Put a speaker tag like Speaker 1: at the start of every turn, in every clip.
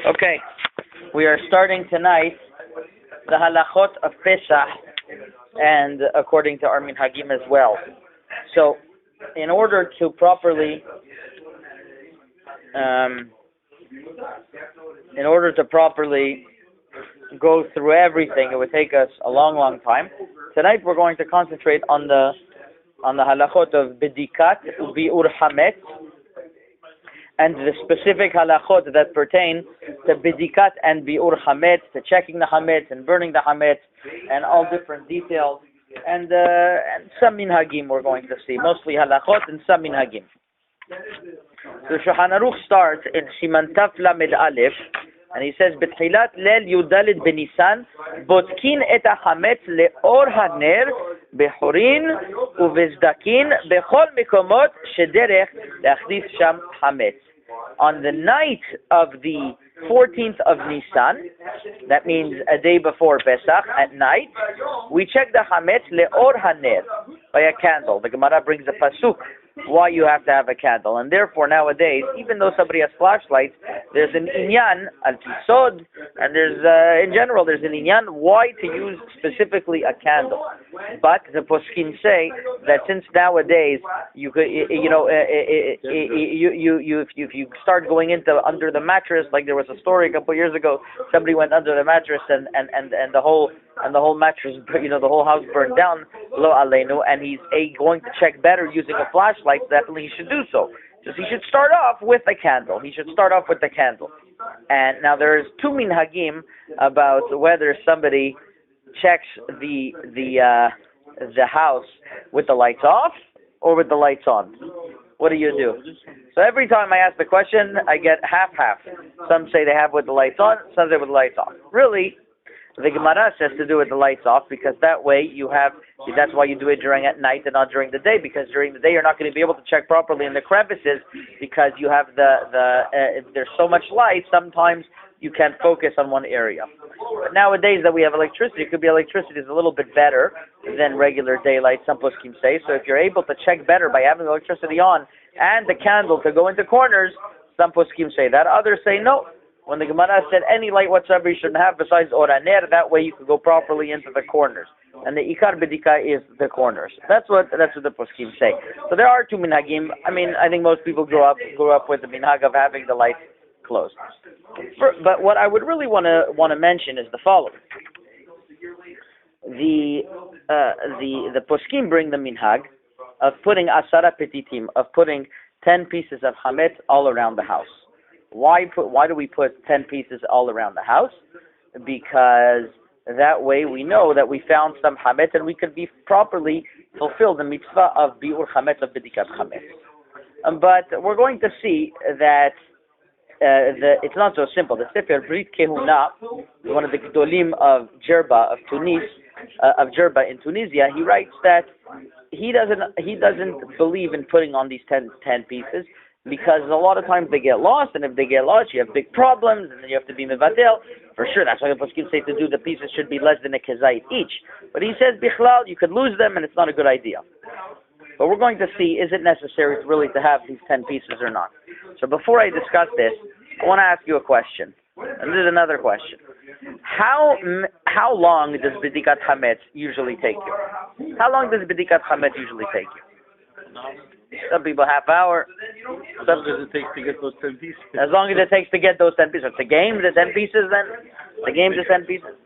Speaker 1: Okay, we are starting tonight the halachot of Pesach, and according to our minhagim as well. So, in order to properly, go through everything, it would take us a long time. Tonight we're going to concentrate on the halachot of Bedikat, Biur, Hametz, and the specific halachot that pertain to Bedikat and Biur Hametz, to checking the Hametz and burning the Hametz, and all different details, and some minhagim we're going to see, mostly halachot and some minhagim. So Shulchan Aruch starts in Siman Taf Lamed Aleph, and he says, "B'tchilat leil Yudalit b'Nisan, botkin et hametz leor haner bechorin uvezdakin bechol mikomot shederech leachnis sham hametz." On the night of the 14th of Nisan, that means a day before Pesach, at night, we check the hametz leor haner, by a candle. The Gemara brings a pasuk why you have to have a candle, and therefore nowadays, even though somebody has flashlights, there's an inyan al pisod, and there's in general there's an inyan why to use specifically a candle. But the poskim say that since nowadays you could, if you start going into under the mattress, like there was a story a couple of years ago, somebody went under the mattress and the whole mattress, the whole house burned down, lo aleinu, and he's going to check better using a flashlight. Definitely he should do so. Just he should start off with a candle. And now there's two minhagim about whether somebody checks the house with the lights off or with the lights on. What do you do? So every time I ask the question, I get half. Some say they have with the lights on, some say with the lights off. Really, the Gemara says to do it with the lights off, because that way that's why you do it during at night and not during the day, because during the day you're not going to be able to check properly in the crevices, because you have there's so much light, sometimes you can't focus on one area. But nowadays that we have electricity, electricity is a little bit better than regular daylight, some poskim say. So if you're able to check better by having the electricity on and the candle to go into corners, some poskim say that. Others say no. When the Gemara said any light whatsoever you shouldn't have besides oraner, that way you can go properly into the corners. And the ikar bedika is the corners. That's what the poskim say. So there are two minhagim. I think most people grew up with the minhag of having the lights closed. But what I would really want to mention is the following. The poskim bring the minhag of putting asara petitim, of putting 10 pieces of hametz all around the house. Why do we put 10 pieces all around the house? Because that way we know that we found some hametz and we could be properly fulfill the mitzvah of biur hametz, of bedikat hametz. But we're going to see that it's not so simple. The Sefer Brit Kehuna, one of the Gedolim of Jerba in Tunisia, he writes that he doesn't believe in putting on these 10 pieces, because a lot of times they get lost, and if they get lost, you have big problems, and then you have to be mevatel. For sure, that's why the poskim say to do the pieces should be less than a kezait each. But he says, bichlal, you could lose them, and it's not a good idea. But we're going to see, is it necessary really to have these 10 pieces or not? So before I discuss this, I want to ask you a question. And this is another question. How long does Bedikat Hametz usually take you? How long does Bedikat Hametz usually take you? Some people half hour.
Speaker 2: As long as it takes to get those 10 pieces.
Speaker 1: As long as it takes to get those 10 pieces. It's a game, the 10 pieces then? The game's the 10 pieces.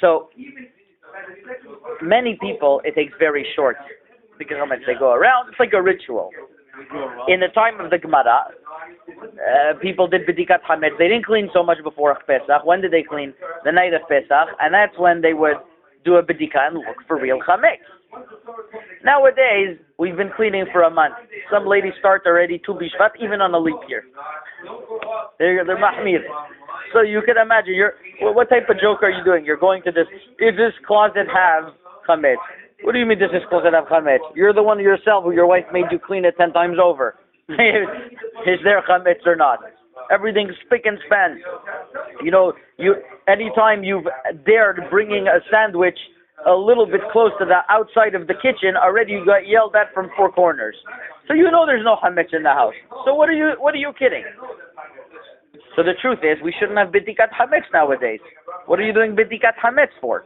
Speaker 1: So, many people, it takes very short. Because how much they go around, it's like a ritual. In the time of the Gemara, people did Bedikat Hametz. They didn't clean so much before Pesach. When did they clean? The night of Pesach. And that's when they would do a Bedikat and look for real Hametz. Nowadays, we've been cleaning for a month. Some ladies start already to Bishvat, even on a leap year. They're mahmir. So you can imagine, what type of joke are you doing? You're going to does this closet have chametz? What do you mean does this closet have chametz? You're the one yourself who your wife made you clean it 10 times over. Is there chametz or not? Everything's spick and span. Anytime you've dared bringing a sandwich a little bit close to the outside of the kitchen, already you got yelled at from four corners. So there's no hametz in the house. So what are you kidding? So the truth is, we shouldn't have Bedikat Hametz nowadays. What are you doing Bedikat Hametz for?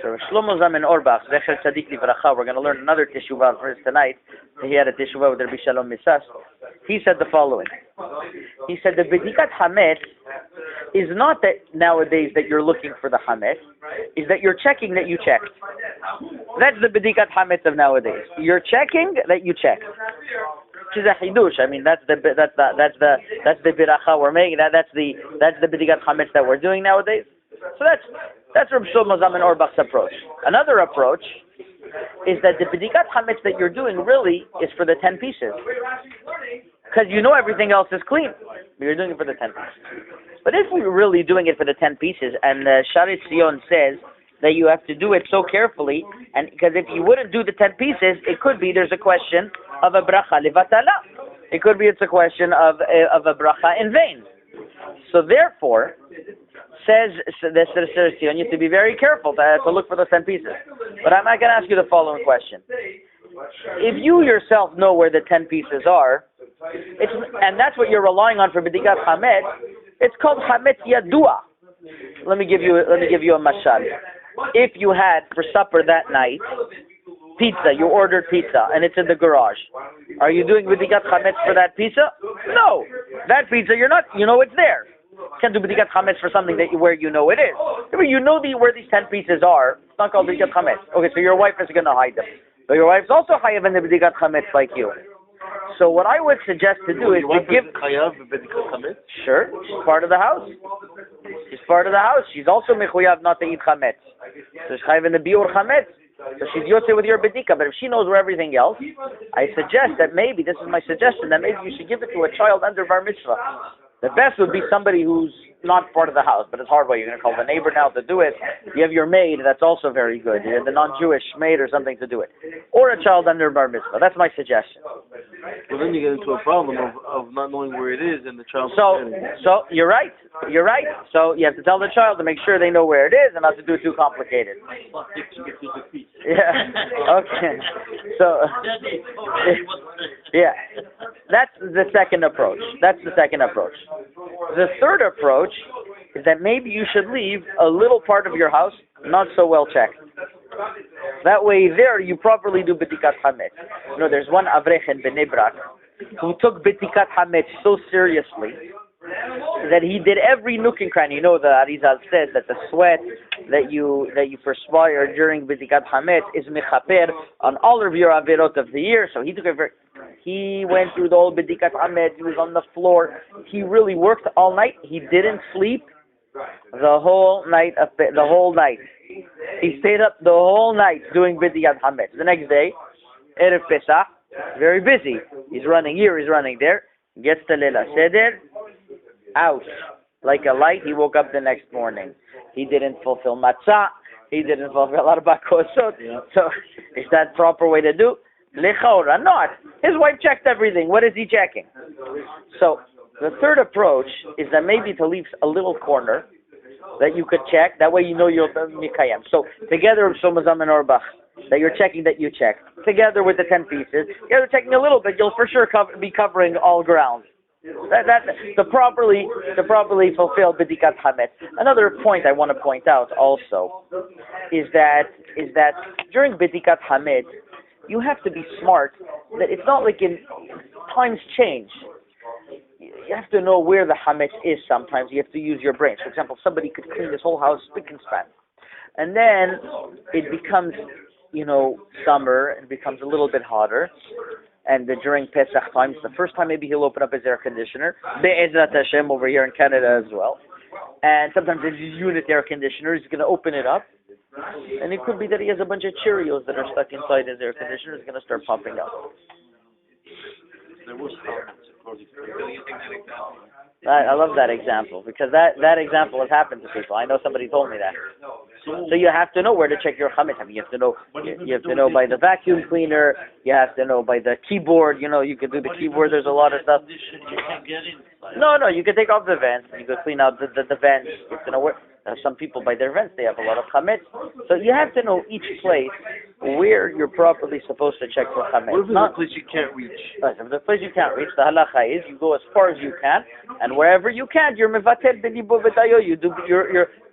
Speaker 1: So Shlomo Zalman Auerbach, Zecher Tzadik Livracha, we're going to learn another teshuvah verse tonight. He had a teshuvah with Rabbi Shalom Misas. He said the following. He said the Bedikat Hametz is not that nowadays that you're looking for the Hametz, is that you're checking that you checked. That's the Bedikat Hametz of nowadays. You're checking that you checked. Which is a hidush. I mean, that's the biracha we're making. That's the Bedikat Hametz that we're doing nowadays. So that's Reb Shlomo Zalman Auerbach's approach. Another approach is that the Bedikat Hametz that you're doing really is for the 10 pieces. Because you know everything else is clean. But you're doing it for the 10 pieces. But if we're really doing it for the 10 pieces, and the Sharet Zion says that you have to do it so carefully, and because if you wouldn't do the 10 pieces, it could be there's a question of a bracha levatala. It could be it's a question of a bracha in vain. So therefore, says the Sharet Zion, you have to be very careful to look for the 10 pieces. But I'm not going to ask you the following question. If you yourself know where the 10 pieces are, and that's what you're relying on for Bedikat Hametz, it's called Hametz Yadua. Let me give you a mashal. If you had for supper that night pizza, you ordered pizza and it's in the garage, are you doing Bedikat Hametz for that pizza? No. That pizza, you know it's there. You can't do Bedikat Hametz for something where you know it is. You know where these 10 pieces are. It's not called Bedikat Hametz. Okay, so your wife is going to hide them. But your wife's also chayav in the Bedikat Hametz like you. So what I would suggest to do is to give... Sure, she's part of the house. She's part of the house. She's also mechuyav not to eat chametz. So she's chayav in the Biur chametz. So she's yotze with your bedika. But if she knows where everything else, I suggest that maybe, this is my suggestion, that maybe you should give it to a child under bar mitzvah. The best would be somebody who's not part of the house, but it's hard. You're going to call the neighbor now to do it. You have your maid, that's also very good. You have the non-Jewish maid or something to do it. Or a child under bar mitzvah. That's my suggestion.
Speaker 2: Well, then you get into a problem of not knowing where it is and the child...
Speaker 1: So you're right. You're right. So you have to tell the child to make sure they know where it is and not to do it too complicated. Yeah. Okay. So... yeah. That's the second approach. The third approach is that maybe you should leave a little part of your house not so well checked. That way there you properly do Bedikat Hametz. There's one Avrech in Bnei Brak who took Bedikat Hametz so seriously that he did every nook and cranny. The Arizal says that the sweat that you perspire during Bedikat Hametz is mechaper on all of your averot of the year. So he went through the whole Bedikat Hametz. He was on the floor. He really worked all night. He didn't sleep the whole night. He stayed up the whole night doing Bedikat Hametz. The next day, Erev Pesach, very busy. He's running here, he's running there. Gets to Leila Seder, out. Like a light, he woke up the next morning. He didn't fulfill matzah. He didn't fulfill a lot of bakosot. So, is that proper way to do? Lechaora, not. His wife checked everything. What is he checking? So, the third approach is that maybe to leave a little corner that you could check. That way you know you're mikayem. So, together with Shlomo Zalman Auerbach, that you're checking that you checked. Together with the 10 pieces, you're checking a little bit, you'll for sure be covering all ground. To properly fulfill Bedikat Hametz. Another point I want to point out also is that during Bedikat Hametz, you have to be smart. That it's not like times change. You have to know where the Hametz is sometimes. You have to use your brain. For example, somebody could clean this whole house spick and span. And then it becomes, summer, and becomes a little bit hotter. And during Pesach times, the first time maybe he'll open up his air conditioner. Be'ezrat Hashem over here in Canada as well. And sometimes there's his unit air conditioner. He's going to open it up. And it could be that he has a bunch of Cheerios that are stuck inside his air conditioner. It's going to start popping up. I love that example because that example has happened to people. I know somebody told me that. So you have to know where to check your chametz. I mean, you have to know by the vacuum cleaner. You have to know by the keyboard. You could do the keyboard. There's a lot of stuff. No, you can take off the vents. You could clean out the vents. You have to know Some people, by their events, they have a lot of Hametz. So you have to know each place where you're properly supposed to check for Hametz.
Speaker 2: What if there's a place you can't reach?
Speaker 1: Right, if the place you can't reach, the halakha is you go as far as you can, and wherever you can't, you're mevatel belibo v'dayo.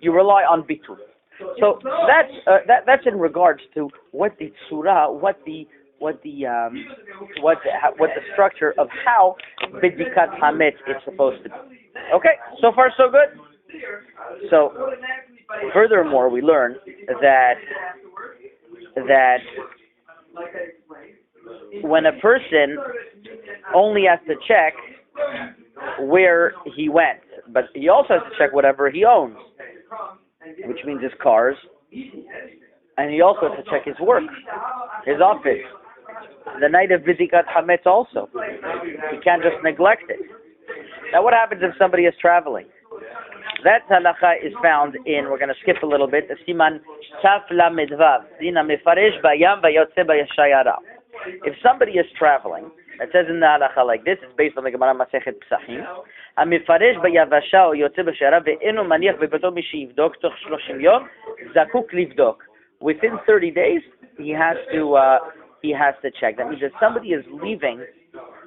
Speaker 1: You rely on bitul. So that's in regards to what the surah, what the structure of how Bedikat Hametz is supposed to be. Okay, so far so good. So furthermore, we learn that when a person only has to check where he went, but he also has to check whatever he owns, which means his cars, and he also has to check his work, his office. The night of Bedikat Hametz also. He can't just neglect it. Now what happens if somebody is traveling? That halakha is found in, we're going to skip a little bit, Siman Taf Lamed Vav, Dina Mefaresh Bayam Vayotze Bayashayara. If somebody is traveling, it says in the halakha like this, it's based on the Gemara Masechet Psachim, המפרש ביבשה או יוצא בשערה ואינו מניח בביתו מי שיבדוק תוך 30 יום, זקוק לבדוק. Within 30 days, he has to check. That means that somebody is leaving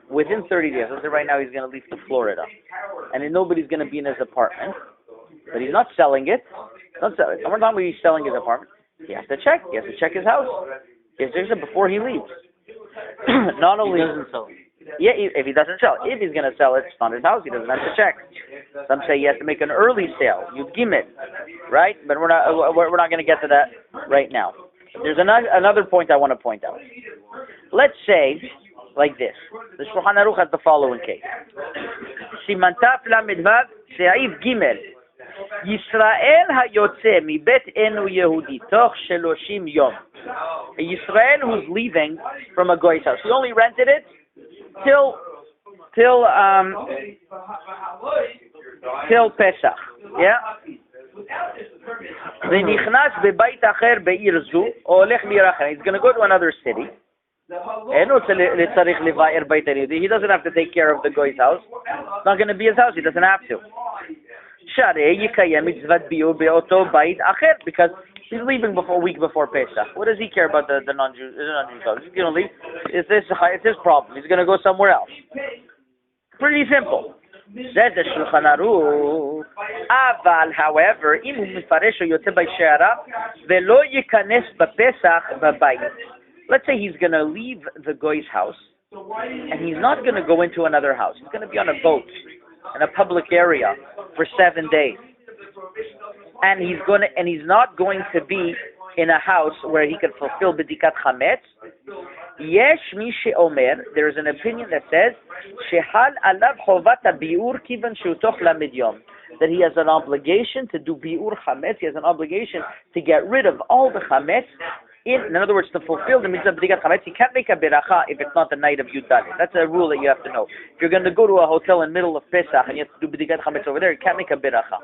Speaker 1: within 30 days. Let's say right now he's going to leave to Florida, and then nobody's going to be in his apartment, but he's not selling it. Not selling it. Every time he's selling his apartment, he has to check. He has to check his house. He has to check it before he leaves. Not only
Speaker 2: He doesn't sell it.
Speaker 1: Yeah, if he doesn't sell it. If he's going to sell it, it's not his house. He doesn't have to check. Some say he has to make an early sale. You gimit, right? But we're not going to get to that right now. There's another point I want to point out. Let's say like this. The Shulchan Aruch has the following case. Siman Taf Lamed Vav Seif Gimel. Yisrael hayotze mibet enu Yehudi toch 30 yom. A Yisrael who's leaving from a goy's house. He only rented it till Pesach. Yeah? ונכנס בבית אחר בעיר זו, או הולך לעיר אחרת. He's going to go to another city. He doesn't have to take care of the goy's house. It's not going to be his house. He doesn't have to. Because he's leaving a week before Pesach. What does he care about the non-Jews? He's going to leave. It's his problem. He's going to go somewhere else. Pretty simple. That's the Shulchan Aruch. Aval, however, אם הוא מפרש או יוצא בשערה ולא ייכנס בפסח בבית. Let's say he's going to leave the goy's house and he's not going to go into another house. He's going to be on a boat in a public area for 7 days. And he's not going to be in a house where he can fulfill Bedikat Hametz. Yesh mi she'omer, there is an opinion that says shehal alav chovat biur kivan shutoch lamed yom, that he has an obligation to do biur Hametz. He has an obligation to get rid of all the Hametz. In other words, to fulfill the mitzvah Bedikat Hametz, he can't make a beracha if it's not the night of Yud Dalet. That's a rule that you have to know. If you're going to go to a hotel in the middle of Pesach and you have to do Bedikat Hametz over there, you can't make a beracha.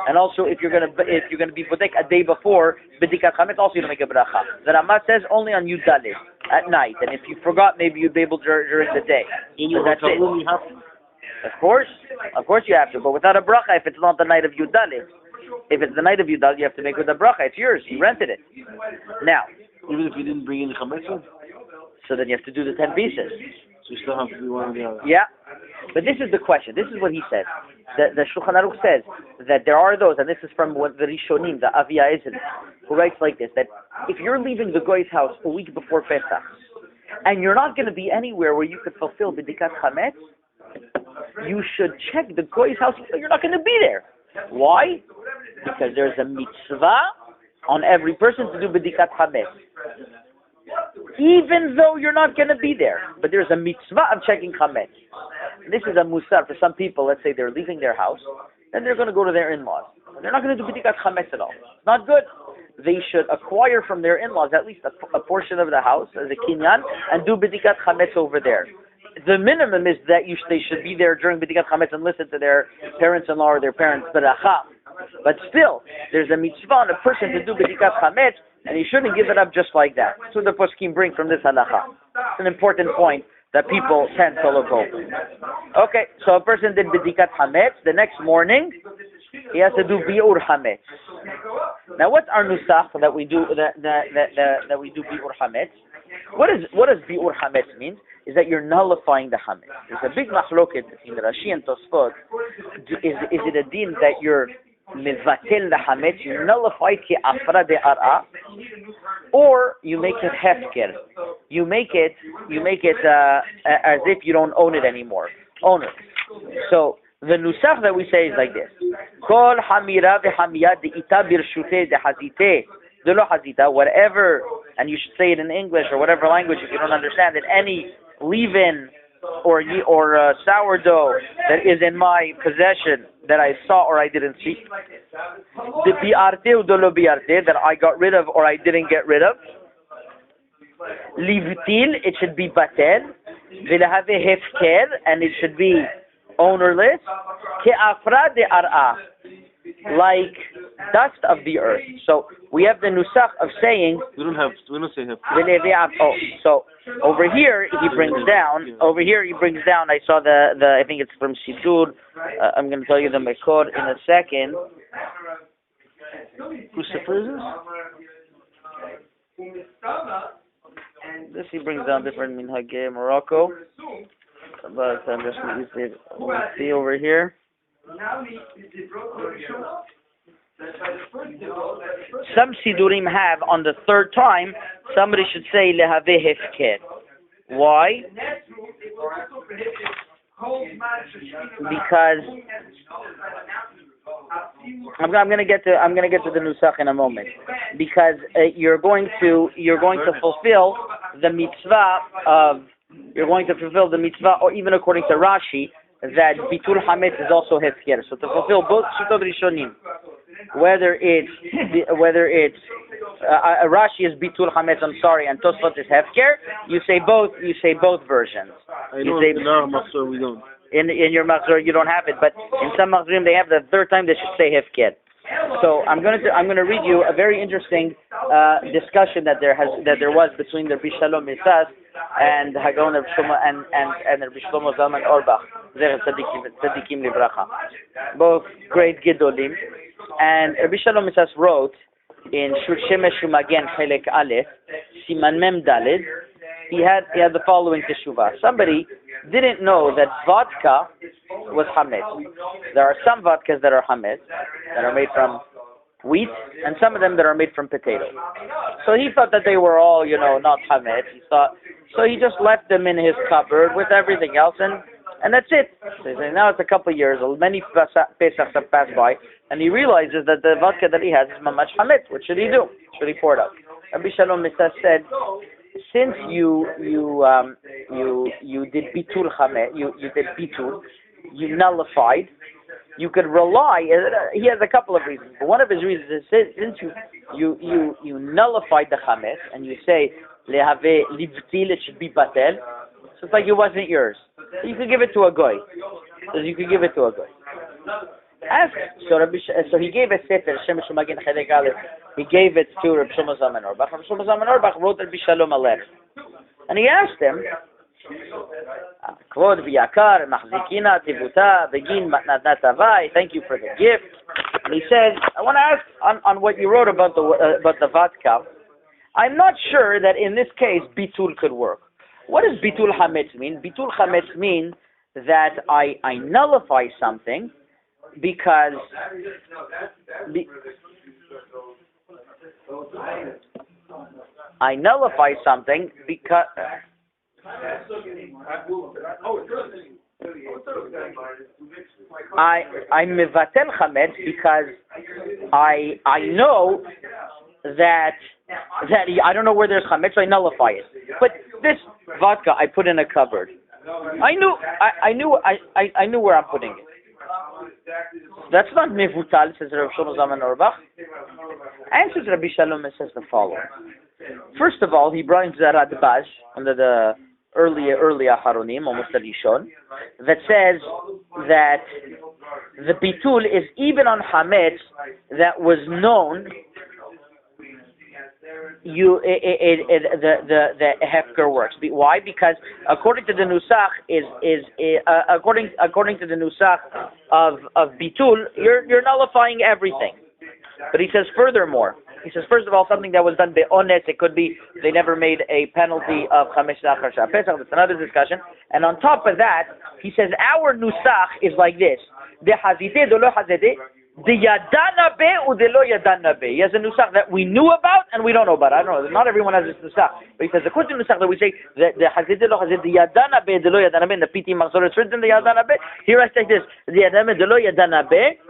Speaker 1: And also, if you're going to be bodek a day before Bedikat Hametz, also you don't make a beracha. The Ramah says only on Yud Dalet at night, and if you forgot, maybe you'd be able to during the day.
Speaker 2: In your hotel room, you have to.
Speaker 1: Of course you have to, but without a bracha if it's not the night of Yud Dalet. If it's the night of Yud Dalet, you have to make with a bracha. It's yours. You rented it. Now,
Speaker 2: even if you didn't bring in the chametz,
Speaker 1: so then you have to do the 10 pieces.
Speaker 2: so you still have to do one or the other.
Speaker 1: Yeah, but this is the question. This is what he says. The Shulchan Aruch says that there are those, and this is from what the Rishonim, the Avia Ezel, who writes like this: that if you're leaving the goy's house a week before Pesach, and you're not going to be anywhere where you could fulfill Bedikat Hametz, you should check the goy's house. You're not going to be there. Why? Because there's a mitzvah on every person to do Bedikat Hametz. Even though you're not going to be there. But there's a mitzvah of checking Hametz. This is a musar for some people. Let's say they're leaving their house, and they're going to go to their in-laws. They're not going to do Bedikat Hametz at all. It's not good. They should acquire from their in-laws at least a portion of the house as a kinyan and do Bedikat Hametz over there. The minimum is that they should be there during Bedikat Hametz and listen to their parents-in-law or their parents' beracha. But still, there's a mitzvah on a person to do Bedikat Hametz, and he shouldn't give it up just like that. That's what the poskim bring from this halakha. It's an important point that people tend to look over. Okay, so a person did Bedikat Hametz. The next morning, he has to do Biur Hametz. Now, what's our nusach that we do that we do Biur Hametz? What does Biur Hametz mean? Is that you're nullifying the Hametz. There's a big machloket between Rashi and Tosfot. Is it a din that you're mevatel the Hametz, you nullify it ki afra de ar'a, or you make it hefker. You make it as if you don't own it anymore. Own it. So the nusach that we say is like this: Kol hamira v'hamiyat de'ita birshute dehazite delo hazita. Whatever, and you should say it in English or whatever language if you don't understand it. Any leaven or sourdough that is in my possession that I saw or I didn't see, the bi'arte ou de lo bi'arte, that I got rid of or I didn't get rid of, livtil, it should be batel, v'lehave hefker, and it should be ownerless, ke'afra de ar'a, like dust of the earth. So we have the nusach of saying
Speaker 2: we don't say hefker.
Speaker 1: So over here he brings down. I saw the I think it's from Shiur. I'm going to tell you the Mekor in a second.
Speaker 2: Who's the
Speaker 1: This he brings down different minhagei Morocco, but I'm just going to see over here. Some sidurim have on the third time somebody should say lehave hefker. Why? Because I'm going to get to the nusach in a moment. Because you're going to fulfill the mitzvah or even according to Rashi, that bitul hametz is also hefker. So to fulfill both shittot rishonim, whether it's Rashi is bitul hametz, I'm sorry, and Tosfot is hefker, you say both versions.
Speaker 2: In our machzor we don't.
Speaker 1: In your machzor you don't have it, but in some machzorim they have the third time they should say hefker. So I'm going to read you a very interesting discussion that there was between the Rabbi Shalom Misas and Hagon Rabbi Shlomo and Rabbi Shlomo Zalman Auerbach, Tzadikim Livracha, both great Gedolim. And Rabbi Shalom Misas wrote in Shur Shemesh Umagen Chelek Aleph, Siman Mem Daled, he had the following teshuvah. Somebody didn't know that vodka was hametz. There are some vodkas that are hametz, that are made from wheat, and some of them that are made from potato. So he thought that they were all, not hametz. So he just left them in his cupboard with everything else, and that's it. So now it's a couple of years, many Pesachs have passed by, and he realizes that the vodka that he has is mamash hametz. What should he do? Should he pour it out? Rabbi Shalom Misas said, since you did bitul hametz, you did bitul, you nullified, you could rely. He has a couple of reasons, but one of his reasons is since you nullified the hametz and you say lehave livtil, it should be batel. So it's like it wasn't yours. You could give it to a goy. So he gave a sefer Shemesh Umagen Chelek Aleph. He gave it to Rabbi Shlomo Zalman Auerbach. Rabbi Shlomo Zalman Auerbach wrote Rabbi Shalom a letter, and he asked him, "Kvod v'yakar machzikina tivuta begin matnat avai. Thank you for the gift." And he said, "I want to ask on what you wrote about the vodka. I'm not sure that in this case bitul could work. What does bitul hametz mean? Bitul hametz means that I nullify something." Because I nullify something because I mevatel chametz because I know that I don't know where there's chametz, so I nullify it. But this vodka I put in a cupboard. I knew where I'm putting it. That's not mevutal, says Rabbi Shlomo Zalman Auerbach. Answers Rabbi Shalom says the following. First of all, he brings the Radbaz under the early Aharonim, almost the Rishon, that says that the bitul is even on hametz that was known the hefker works. Why? Because according to the nusach according to the nusach of bitul, you're nullifying everything. But he says furthermore. He says, first of all, something that was done be'ones, it could be they never made a penalty of chametz lachar pesach. That's another discussion. And on top of that, he says our nusach is like this: de hazite de lo hazite, de yadana be u de lo yadana be. He has a nusach that we knew about and we don't know about. I don't know. Not everyone has this nusach, but he says according to nusach that we say that the hazite lo hazite, de yadana be de lo yadana be. In the piti machzor it's written the yadana be. Here I say this: de yadana be de lo yadana be.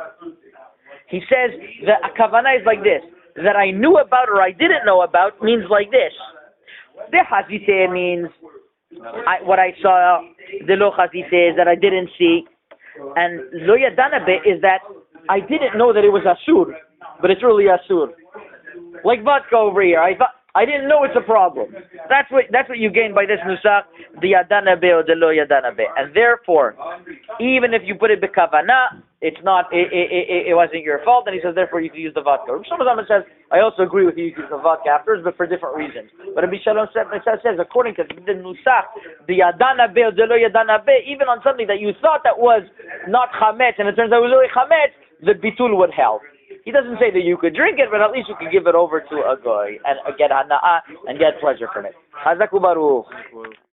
Speaker 1: He says the kavanah is like this. That I knew about or I didn't know about means like this. The hazite means what I saw. The lo hazite is that I didn't see. And lo yadana be is that I didn't know that it was asur, but it's really asur. Like vodka over here. I didn't know it's a problem. That's what you gain by this nusach, the yadana be or the lo yadana be. And therefore, even if you put it b'kavanah, it's not. It wasn't your fault. And he says, therefore, you can use the vodka. Rabbi says, I also agree with you. You can use the vodka afterwards, but for different reasons. But Rabbi Shalom says, according to the nusach, the yadana be or the lo yadana be, even on something that you thought that was not chametz, and it turns out it was really chametz, the bitul would help. He doesn't say that you could drink it, but at least you could give it over to a goy and get hana'ah and get pleasure from it. Hazaku baruch.